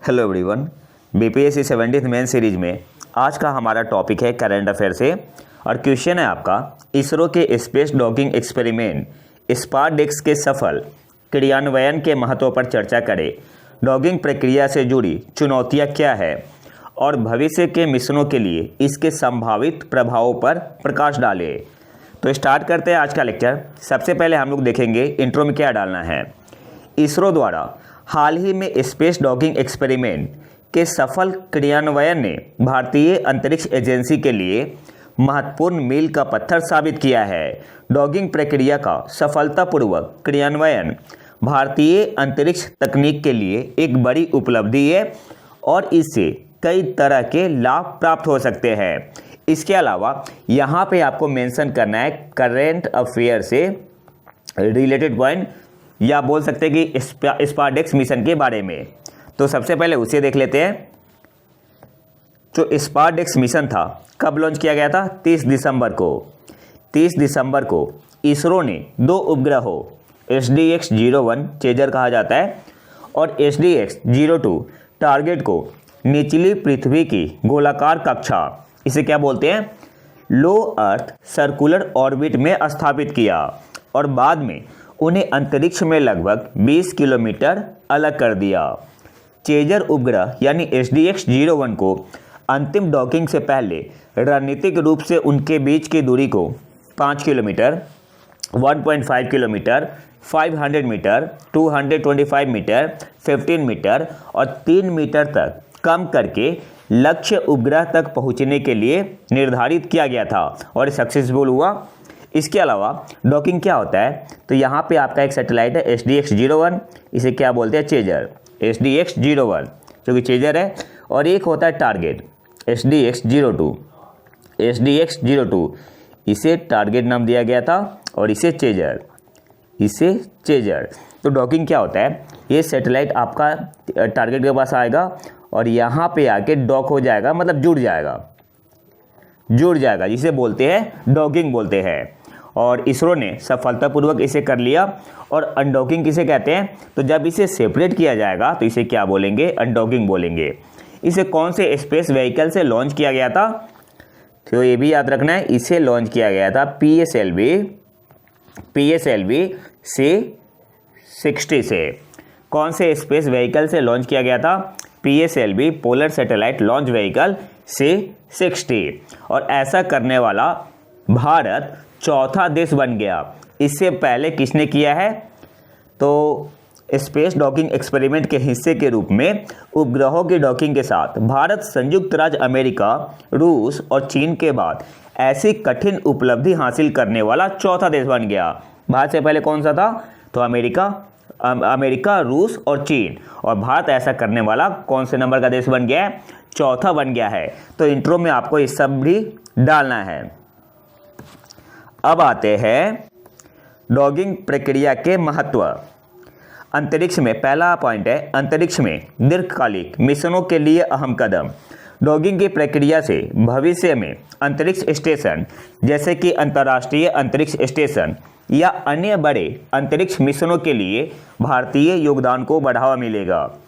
Hello everyone. BPSC 70th main series में आज का हमारा टॉपिक है करंट अफेयर से और क्वेश्चन है आपका इसरो के स्पेस डॉकिंग एक्सपेरिमेंट स्पारडेक्स के सफल क्रियान्वयन के महत्व पर चर्चा करें। डॉकिंग प्रक्रिया से जुड़ी चुनौतियां क्या है और भविष्य के मिशनों के लिए इसके संभावित प्रभावों पर प्रकाश डालें। तो स्टार्ट करते हैं आज का लेक्चर। सबसे पहले हम लोग देखेंगे इंट्रो में क्या डालना है। इसरो द्वारा हाल ही में स्पेस डॉकिंग एक्सपेरिमेंट के सफल क्रियान्वयन ने भारतीय अंतरिक्ष एजेंसी के लिए महत्वपूर्ण मील का पत्थर साबित किया है। डॉकिंग प्रक्रिया का सफलतापूर्वक क्रियान्वयन भारतीय अंतरिक्ष तकनीक के लिए एक बड़ी उपलब्धि है और इससे कई तरह के लाभ प्राप्त हो सकते हैं। इसके अलावा यहाँ पे आपको मेंशन करना है करंट अफेयर से रिलेटेड पॉइंट या बोल सकते हैं कि स्पारडेक्स मिशन के बारे में। तो सबसे पहले उसे देख लेते हैं। जो स्पारडेक्स मिशन था कब लॉन्च किया गया था? 30 दिसंबर को। 30 दिसंबर को इसरो ने 2 उपग्रहों SDX-01 चेजर कहा जाता है और SDX-02 टारगेट को निचली पृथ्वी की गोलाकार कक्षा, इसे क्या बोलते हैं, लो अर्थ सर्कुलर ऑर्बिट में स्थापित किया और बाद में उन्हें अंतरिक्ष में लगभग 20 किलोमीटर अलग कर दिया। चेजर उपग्रह यानी SDX-01 को अंतिम डॉकिंग से पहले रणनीतिक रूप से उनके बीच की दूरी को 5 kilometre, 1.5 kilometre, 500 metre, 225 metre, 15 metre और 3 मीटर तक कम करके लक्ष्य उपग्रह तक पहुंचने के लिए निर्धारित किया गया था और सक्सेसफुल हुआ। इसके अलावा डॉकिंग क्या होता है? तो यहाँ पे आपका एक सैटेलाइट है SDX-01, इसे क्या बोलते हैं, चेजर, SDX-01 जो कि चेजर है, और एक होता है टारगेट SDX-02, SDX-02 इसे टारगेट नाम दिया गया था और इसे चेजर। तो डॉकिंग क्या होता है? ये सैटेलाइट आपका टारगेट के पास आएगा और यहाँ पे आके डॉक हो जाएगा, मतलब जुड़ जाएगा, जिसे बोलते हैं डॉकिंग बोलते हैं। और इसरो ने सफलतापूर्वक इसे कर लिया। और अनडॉकिंग किसे कहते हैं? तो जब इसे सेपरेट किया जाएगा तो इसे क्या बोलेंगे? अनडॉकिंग बोलेंगे। इसे कौन से स्पेस व्हीकल से लॉन्च किया गया था? तो ये भी याद रखना है, इसे लॉन्च किया गया था PSLV C60 से। कौन से स्पेस व्हीकल से लॉन्च किया गया था? PSLV polar satellite launch vehicle C60। और ऐसा करने वाला भारत चौथा देश बन गया। इससे पहले किसने किया है? तो स्पेस डॉकिंग एक्सपेरिमेंट के हिस्से के रूप में उपग्रहों की डॉकिंग के साथ भारत संयुक्त राज्य अमेरिका, रूस और चीन के बाद ऐसी कठिन उपलब्धि हासिल करने वाला चौथा देश बन गया। भारत से पहले कौन सा था? तो अमेरिका, रूस और चीन, और भारत ऐसा करने वाला कौन से नंबर का देश बन गया है? चौथा बन गया है। तो इंट्रो में आपको ये सब भी डालना है। अब आते हैं डॉकिंग प्रक्रिया के महत्व। अंतरिक्ष में पहला पॉइंट है अंतरिक्ष में दीर्घकालिक मिशनों के लिए अहम कदम। डॉकिंग की प्रक्रिया से भविष्य में अंतरिक्ष स्टेशन जैसे कि अंतर्राष्ट्रीय अंतरिक्ष स्टेशन या अन्य बड़े अंतरिक्ष मिशनों के लिए भारतीय योगदान को बढ़ावा मिलेगा।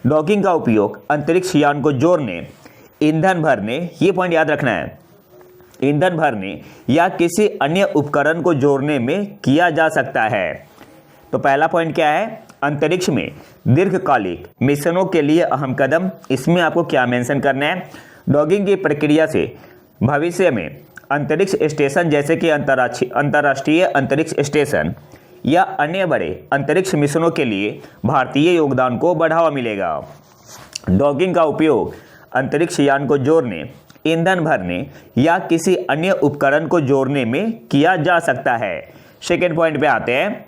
डॉकिंग का उपयोग अंतरिक्ष यान को जोड़ने, ईंधन भरने, ये पॉइंट याद रखना है, ईंधन भरने या किसी अन्य उपकरण को जोड़ने में किया जा सकता है। तो पहला पॉइंट क्या है? अंतरिक्ष में दीर्घकालिक मिशनों के लिए अहम कदम। इसमें आपको क्या मेंशन करना है? डॉकिंग की प्रक्रिया से भविष्य में अंतरिक्ष स्टेशन जैसे कि अंतर्राष्ट्रीय अंतरिक्ष स्टेशन या अन्य बड़े अंतरिक्ष मिशनों के लिए भारतीय योगदान को बढ़ावा मिलेगा। डॉकिंग का उपयोग अंतरिक्ष यान को जोड़ने, ईंधन भरने या किसी अन्य उपकरण को जोड़ने में किया जा सकता है। सेकेंड पॉइंट पे आते हैं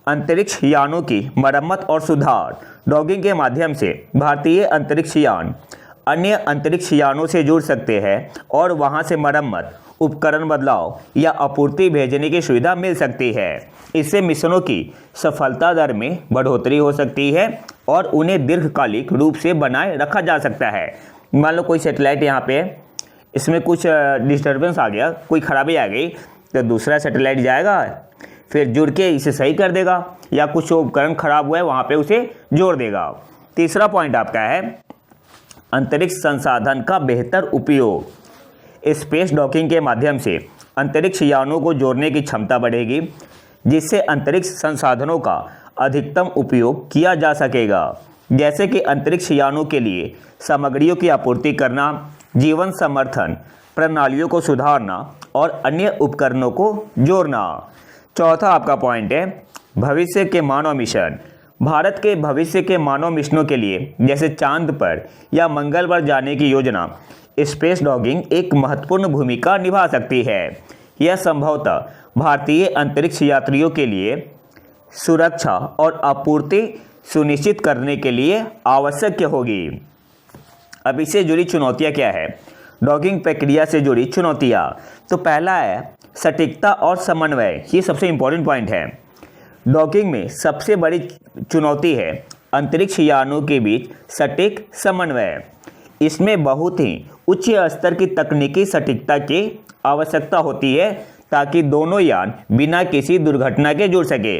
अंतरिक्ष यानों की मरम्मत और सुधार। डॉकिंग के माध्यम से भारतीय अंतरिक्ष यान अन्य अंतरिक्ष यानों से जुड़ सकते हैं और वहां से मरम्मत, उपकरण बदलाव या आपूर्ति भेजने की सुविधा मिल सकती है। इससे मिशनों की सफलता दर में बढ़ोतरी हो सकती है और उन्हें दीर्घकालिक रूप से बनाए रखा जा सकता है। मान लो कोई सैटेलाइट यहाँ पे इसमें कुछ डिस्टर्बेंस आ गया, कोई खराबी आ गई, तो दूसरा सैटेलाइट जाएगा फिर जुड़ के इसे सही कर देगा, या कुछ उपकरण खराब हुआ है वहाँ पे उसे जोड़ देगा। तीसरा पॉइंट आपका है अंतरिक्ष संसाधन का बेहतर उपयोग। स्पेस डॉकिंग के माध्यम से अंतरिक्ष यानों को जोड़ने की क्षमता बढ़ेगी, जिससे अंतरिक्ष संसाधनों का अधिकतम उपयोग किया जा सकेगा, जैसे कि अंतरिक्ष यानों के लिए सामग्रियों की आपूर्ति करना, जीवन समर्थन प्रणालियों को सुधारना और अन्य उपकरणों को जोड़ना। चौथा आपका पॉइंट है भविष्य के मानव मिशन। भारत के भविष्य के मानव मिशनों के लिए जैसे चांद पर या मंगल पर जाने की योजना स्पेस डॉकिंग एक महत्वपूर्ण भूमिका निभा सकती है। यह संभवतः भारतीय अंतरिक्ष यात्रियों के लिए सुरक्षा और आपूर्ति सुनिश्चित करने के लिए आवश्यक होगी। अब इससे जुड़ी चुनौतियां क्या है? डॉकिंग प्रक्रिया से जुड़ी चुनौतियां, तो पहला है सटीकता और समन्वय। ये सबसे इम्पोर्टेंट पॉइंट है। डॉकिंग में सबसे बड़ी चुनौती है अंतरिक्ष यानों के बीच सटीक समन्वय। इसमें बहुत ही उच्च स्तर की तकनीकी सटीकता की आवश्यकता होती है ताकि दोनों यान बिना किसी दुर्घटना के जुड़ सके।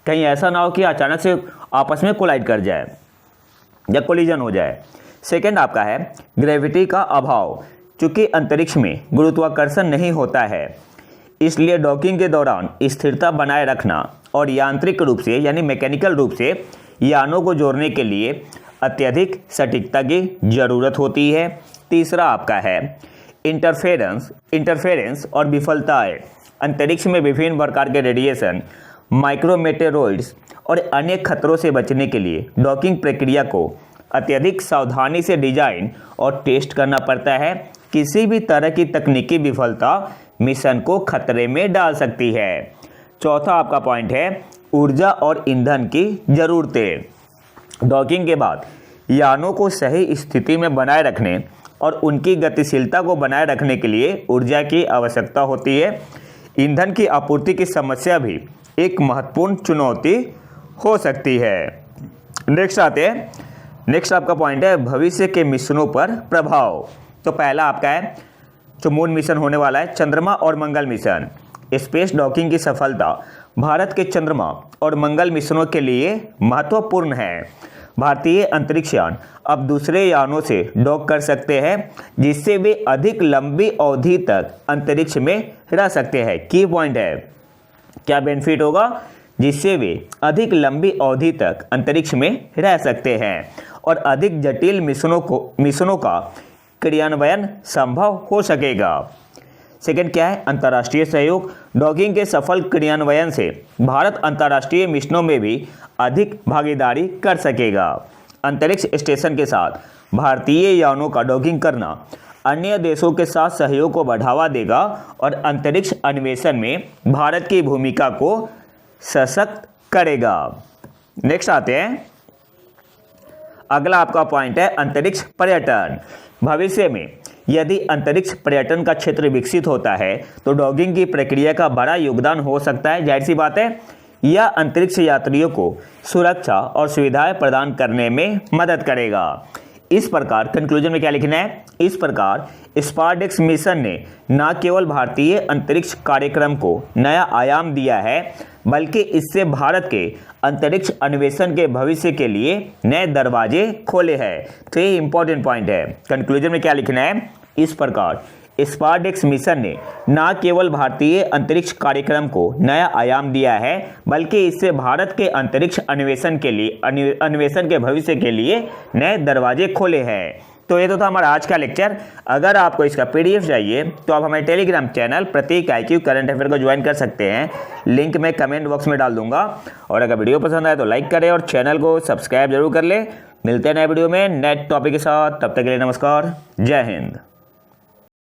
कहीं ऐसा ना हो कि अचानक से आपस में कोलाइड कर जाए या कोलिजन हो जाए। सेकंड आपका है ग्रेविटी का अभाव। चूंकि अंतरिक्ष में गुरुत्वाकर्षण नहीं होता है, इसलिए डॉकिंग के दौरान स्थिरता बनाए रखना और यांत्रिक रूप से यानी मैकेनिकल रूप से यानों को जोड़ने के लिए अत्यधिक सटीकता की ज़रूरत होती है। तीसरा आपका है इंटरफेरेंस और विफलताएं। अंतरिक्ष में विभिन्न प्रकार के रेडिएशन, माइक्रोमेटेरॉइड्स और अन्य खतरों से बचने के लिए डॉकिंग प्रक्रिया को अत्यधिक सावधानी से डिजाइन और टेस्ट करना पड़ता है। किसी भी तरह की तकनीकी विफलता मिशन को खतरे में डाल सकती है। चौथा आपका पॉइंट है ऊर्जा और ईंधन की ज़रूरतें। डॉकिंग के बाद यानों को सही स्थिति में बनाए रखने और उनकी गतिशीलता को बनाए रखने के लिए ऊर्जा की आवश्यकता होती है। ईंधन की आपूर्ति की समस्या भी एक महत्वपूर्ण चुनौती हो सकती है। नेक्स्ट आपका पॉइंट है भविष्य के मिशनों पर प्रभाव। तो पहला आपका है जो मून मिशन होने वाला है, चंद्रमा और मंगल मिशन। स्पेस डॉकिंग की सफलता भारत के चंद्रमा और मंगल मिशनों के लिए महत्वपूर्ण है। भारतीय अंतरिक्ष यान अब दूसरे यानों से डॉक कर सकते हैं, जिससे वे अधिक लंबी अवधि तक अंतरिक्ष में रह सकते हैं। की पॉइंट है क्या बेनिफिट होगा? जिससे वे अधिक लंबी अवधि तक अंतरिक्ष में रह सकते हैं और अधिक जटिल मिशनों का क्रियान्वयन संभव हो सकेगा। सेकंड क्या है अंतर्राष्ट्रीय सहयोग। डॉकिंग के सफल क्रियान्वयन से भारत अंतर्राष्ट्रीय मिशनों में भी अधिक भागीदारी कर सकेगा। अंतरिक्ष स्टेशन के साथ भारतीय यानों का डॉकिंग करना अन्य देशों के साथ सहयोग को बढ़ावा देगा और अंतरिक्ष अन्वेषण में भारत की भूमिका को सशक्त करेगा। नेक्स्ट आते हैं, अगला आपका पॉइंट है अंतरिक्ष पर्यटन। भविष्य में यदि अंतरिक्ष पर्यटन का क्षेत्र विकसित होता है तो डॉकिंग की प्रक्रिया का बड़ा योगदान हो सकता है। जाहिर सी बात है यह अंतरिक्ष यात्रियों को सुरक्षा और सुविधाएं प्रदान करने में मदद करेगा। इस प्रकार कंक्लूजन में क्या लिखना है? इस प्रकार स्पारडेक्स मिशन ने न केवल भारतीय अंतरिक्ष कार्यक्रम को नया आयाम दिया है, बल्कि इससे भारत के अंतरिक्ष अन्वेषण के भविष्य के लिए नए दरवाजे खोले हैं। तो ये इंपॉर्टेंट पॉइंट है। कंक्लूजन में क्या लिखना है? इस प्रकार स्पारडेक्स मिशन ने न केवल भारतीय अंतरिक्ष कार्यक्रम को नया आयाम दिया है, बल्कि इससे भारत के अंतरिक्ष अन्वेषण के भविष्य के लिए नए दरवाजे खोले हैं। तो ये तो था हमारा आज का लेक्चर। अगर आपको इसका PDF चाहिए तो आप हमारे टेलीग्राम चैनल प्रतीक IQ करंट अफेयर को ज्वाइन कर सकते हैं। लिंक मैं कमेंट बॉक्स में डाल दूंगा। और अगर वीडियो पसंद आए तो लाइक करें और चैनल को सब्सक्राइब जरूर कर ले। मिलते हैं नए वीडियो में नए टॉपिक के साथ। तब तक के लिए नमस्कार, जय हिंद।